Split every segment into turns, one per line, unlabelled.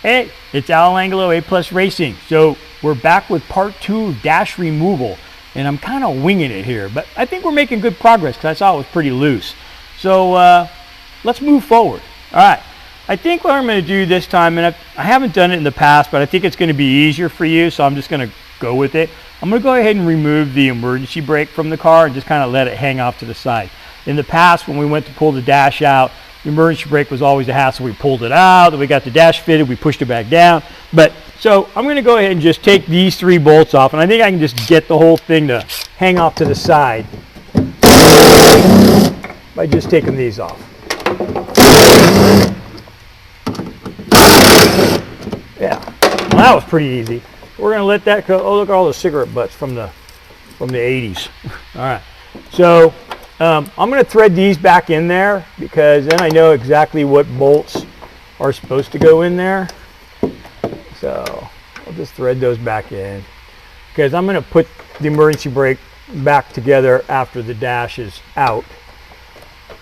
Hey, it's Al Angelo, A+ Racing. So we're back with part 2 of dash removal, and I'm kind of winging it here, but I think we're making good progress because I saw it was pretty loose. So let's move forward. All right, I think what I'm going to do this time, and I haven't done it in the past, but I think it's going to be easier for you, so I'm just going to go with it. I'm going to go ahead and remove the emergency brake from the car and just kind of let it hang off to the side. In the past, when we went to pull the dash out, the emergency brake was always a hassle. We pulled it out, then we got the dash fitted, we pushed it back down. But so I'm going to go ahead and just take these 3 bolts off, and I think I can just get the whole thing to hang off to the side by just taking these off. Yeah, well, that was pretty easy. We're going to let that go. Oh, look at all the cigarette butts from the 80s. All right, so I'm going to thread these back in there because then I know exactly what bolts are supposed to go in there. So I'll just thread those back in because I'm going to put the emergency brake back together after the dash is out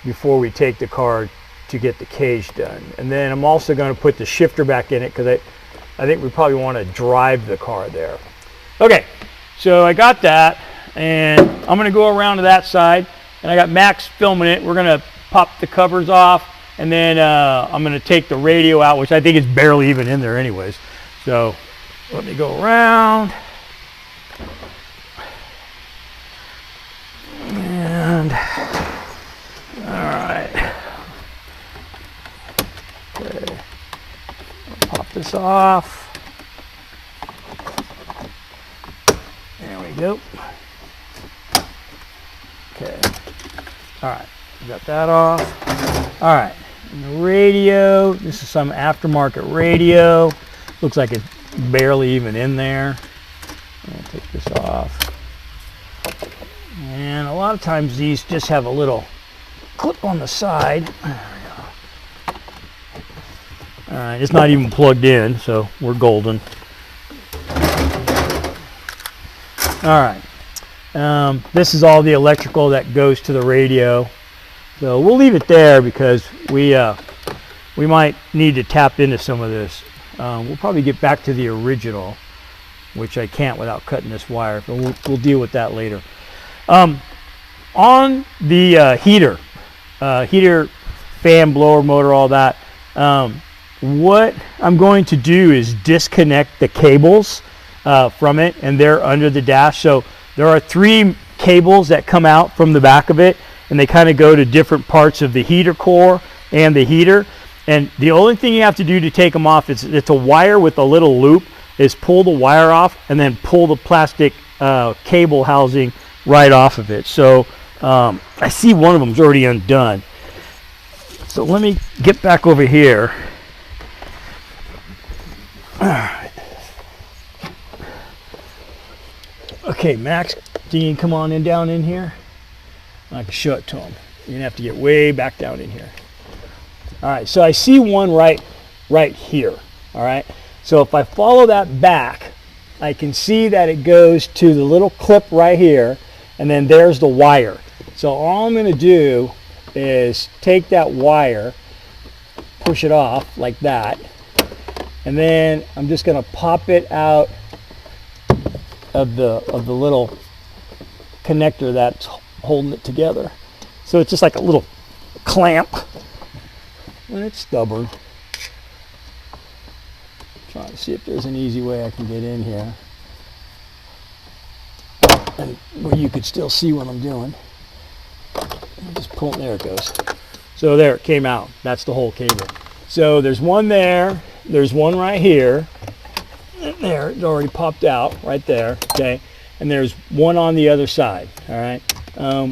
before we take the car to get the cage done. And then I'm also going to put the shifter back in it because I think we probably want to drive the car there. Okay, so I got that, and I'm going to go around to that side. And I got Max filming it. We're going to pop the covers off, and then I'm going to take the radio out, which I think is barely even in there anyways. So let me go around. And all right. Okay. Pop this off. There we go. Okay. All right, got that off. All right, and the radio, this is some aftermarket radio. Looks like it's barely even in there. I'll take this off. And a lot of times these just have a little clip on the side. There we go. All right, it's not even plugged in, so we're golden. All right. This is all the electrical that goes to the radio, so we'll leave it there because we might need to tap into some of this. We'll probably get back to the original, which I can't without cutting this wire, but we'll deal with that later. On the heater, fan, blower, motor, all that, what I'm going to do is disconnect the cables from it, and they're under the dash. So there are 3 cables that come out from the back of it, and they kind of go to different parts of the heater core and the heater. And the only thing you have to do to take them off, it's a wire with a little loop, is pull the wire off and then pull the plastic cable housing right off of it. So I see one of them's already undone. So let me get back over here. All right. Okay, Max, can you come on in down in here? I can show it to him. You're gonna have to get way back down in here. All right, so I see one right here. All right, so if I follow that back, I can see that it goes to the little clip right here, and then there's the wire. So all I'm gonna do is take that wire, push it off like that, and then I'm just gonna pop it out of the little connector that's holding it together. So it's just like a little clamp, and it's stubborn. Trying to see if there's an easy way I can get in here and where you could still see what I'm doing. Just pull, there it goes. So there it came out. That's the whole cable. So there's one there, there's one right here. There, it already popped out right there, okay? And there's one on the other side, all right?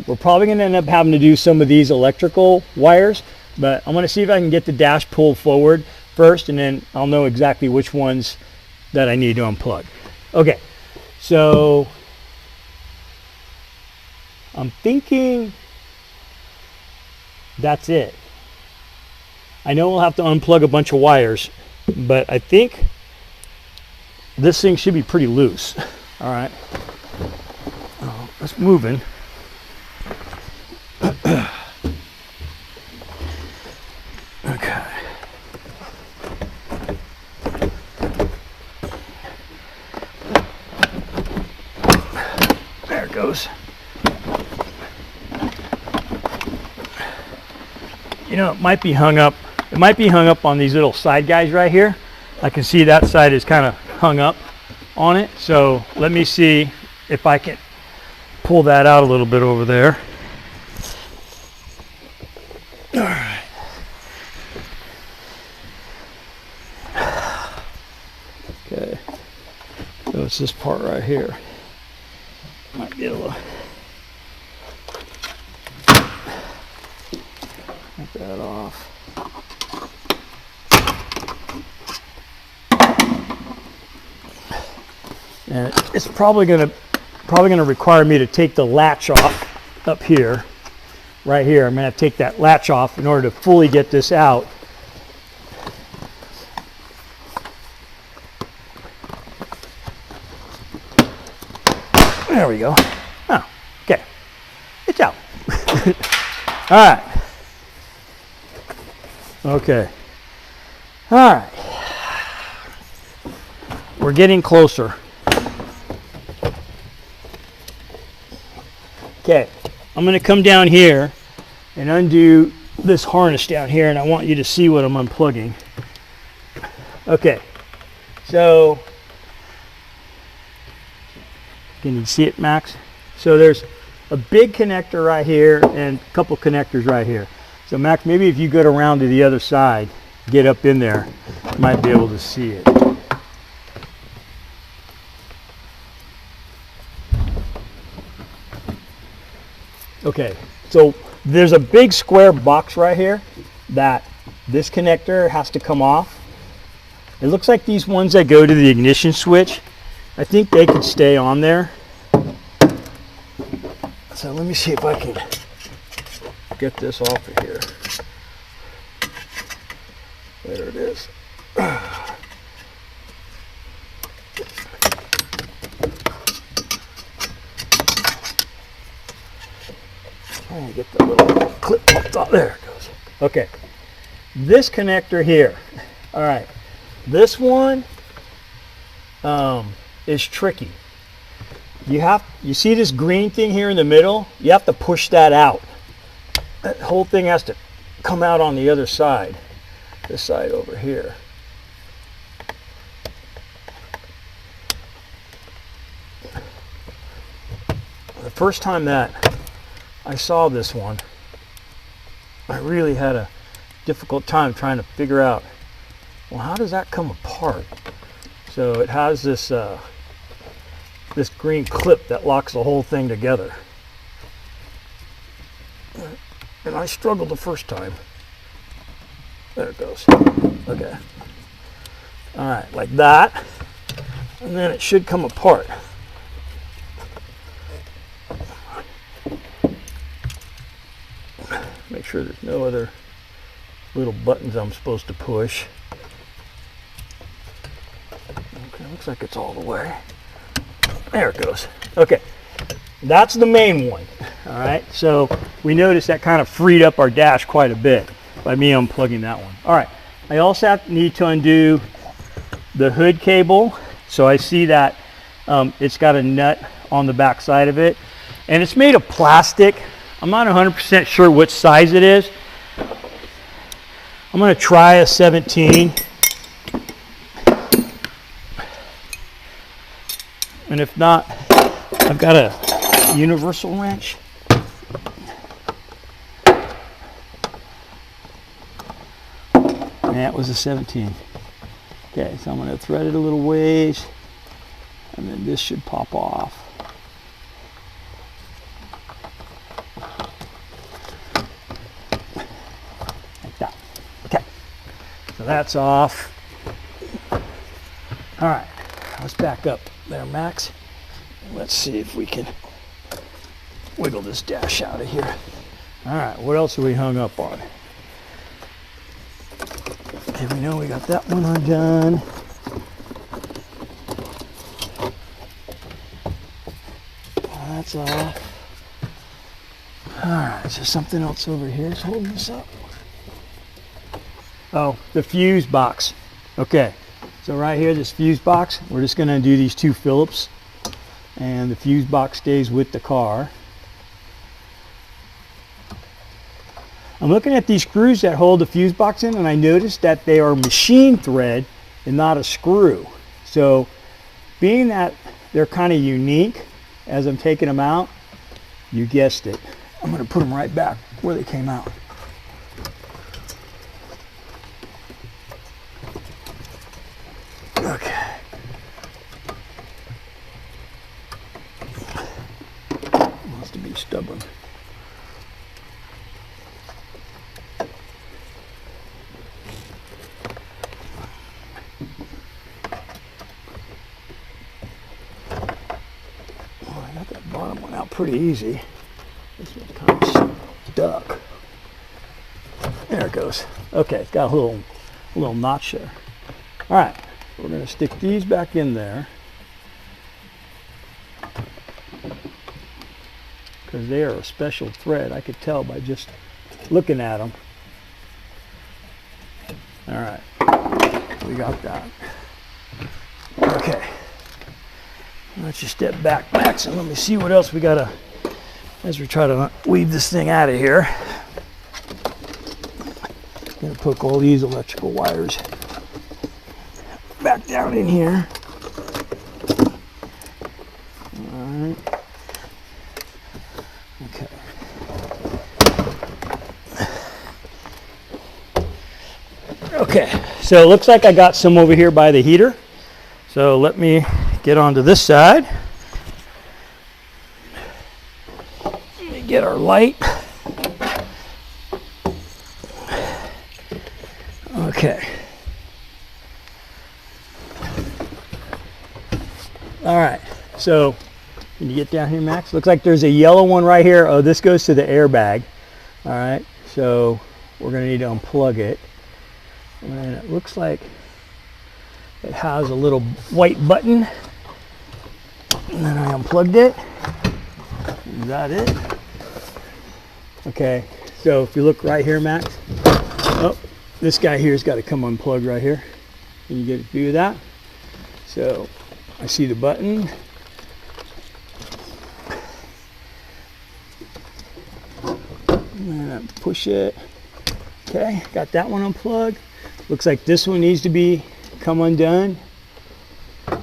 We're probably gonna end up having to do some of these electrical wires, but I'm gonna see if I can get the dash pulled forward first, and then I'll know exactly which ones that I need to unplug. Okay, so I'm thinking that's it. I know we'll have to unplug a bunch of wires, but I think this thing should be pretty loose. All right, it's moving. Okay. goes. You know, it might be hung up. It might be hung up on these little side guys right here. I can see that side is kind of hung up on it. So let me see if I can pull that out a little bit over there. All right. Okay. So it's this part right here. Might be able to get that off. And it's probably gonna require me to take the latch off up here, right here. I'm gonna have to take that latch off in order to fully get this out. There we go. Oh, okay. It's out. All right. Okay. All right. We're getting closer. Okay, I'm going to come down here and undo this harness down here, and I want you to see what I'm unplugging. Okay, so can you see it, Max? So there's a big connector right here and a couple connectors right here. So Max, maybe if you go around to the other side, get up in there, you might be able to see it. Okay, so there's a big square box right here that this connector has to come off. It looks like these ones that go to the ignition switch, I think they could stay on there. So let me see if I can get this off of here. There it is. Trying to get the little clip off top. There it goes. Okay, this connector here. All right, this one is tricky. You see this green thing here in the middle? You have to push that out. That whole thing has to come out on the other side. This side over here. The first time that I saw this one, I really had a difficult time trying to figure out, well, how does that come apart? So it has this this green clip that locks the whole thing together, and I struggled the first time. There it goes. Okay. All right, like that, and then it should come apart. Make sure there's no other little buttons I'm supposed to push. Okay, looks like it's all the way. There it goes. Okay, that's the main one. All right, so we noticed that kind of freed up our dash quite a bit by me unplugging that one. All right, I also need to undo the hood cable. So I see that it's got a nut on the back side of it, and it's made of plastic. I'm not 100% sure which size it is. I'm going to try a 17. And if not, I've got a universal wrench. And that was a 17. Okay, so I'm going to thread it a little ways, and then this should pop off. So that's off. All right, let's back up there, Max. Let's see if we can wiggle this dash out of here. All right, what else are we hung up on? Okay, we know we got that one undone. That's off. All right, is there something else over here that's holding this up? Oh, the fuse box. Okay, so right here, this fuse box, we're just going to undo these two Phillips, and the fuse box stays with the car. I'm looking at these screws that hold the fuse box in, and I noticed that they are machine thread and not a screw. So being that they're kind of unique as I'm taking them out, you guessed it, I'm going to put them right back where they came out. Okay. Wants to be stubborn. Bottom one out pretty easy. This one's kind of stuck. There it goes. Okay, it's got a little notch there. All right, we're going to stick these back in there because they are a special thread. I could tell by just looking at them. All right, we got that. Okay. Let's just step back, Max, and let me see what else we gotta, as we try to weave this thing out of here. Gonna put all these electrical wires back down in here. All right. Okay. Okay, so it looks like I got some over here by the heater. So let me get onto this side. Let me get our light. Okay. All right. So can you get down here, Max? Looks like there's a yellow one right here. Oh, this goes to the airbag. All right. So we're going to need to unplug it. And it looks like it has a little white button. And then I unplugged it. Is that it? Okay, so if you look right here, Max, oh, this guy here's got to come unplugged right here. Can you get a view of that? So I see the button. And I push it. Okay, got that one unplugged. Looks like this one needs to be come undone. All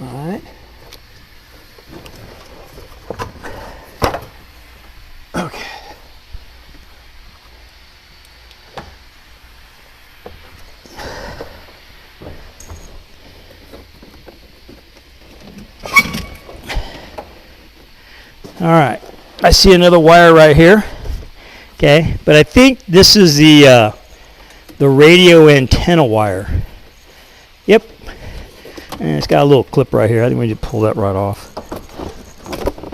right. Okay. All right. I see another wire right here. Okay, but I think this is the radio antenna wire. Yep, and it's got a little clip right here. I think we need to pull that right off.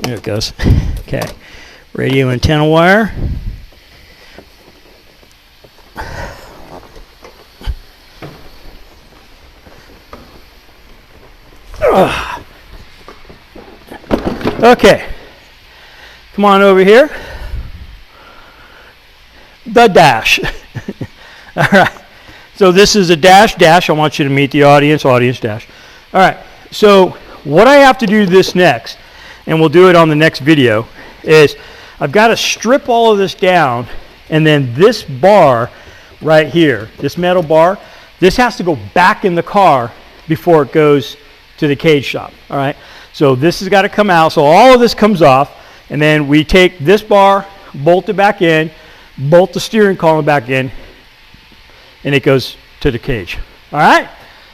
There it goes. Okay, radio antenna wire. Ugh. Okay, come on over here. The dash. All right. So this is a dash. I want you to meet the audience dash. All right. So what I have to do this next, and we'll do it on the next video, is I've got to strip all of this down, and then this bar right here, this metal bar, this has to go back in the car before it goes to the cage shop. All right. So this has got to come out. So all of this comes off, and then we take this bar, bolt it back in, bolt the steering column back in, and it goes to the cage. All right?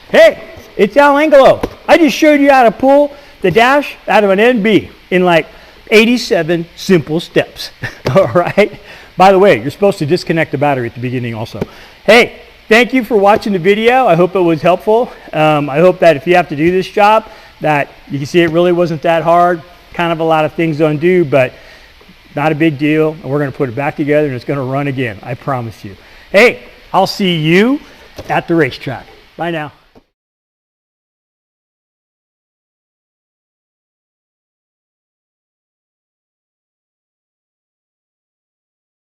Hey, it's Al Angelo. I just showed you how to pull the dash out of an NB in like 87 simple steps. All right? By the way, you're supposed to disconnect the battery at the beginning also. Hey, thank you for watching the video. I hope it was helpful. I hope that if you have to do this job, that you can see it really wasn't that hard. Kind of a lot of things to undo, but not a big deal, and we're going to put it back together and it's going to run again. I promise you. Hey, I'll see you at the racetrack. Bye now.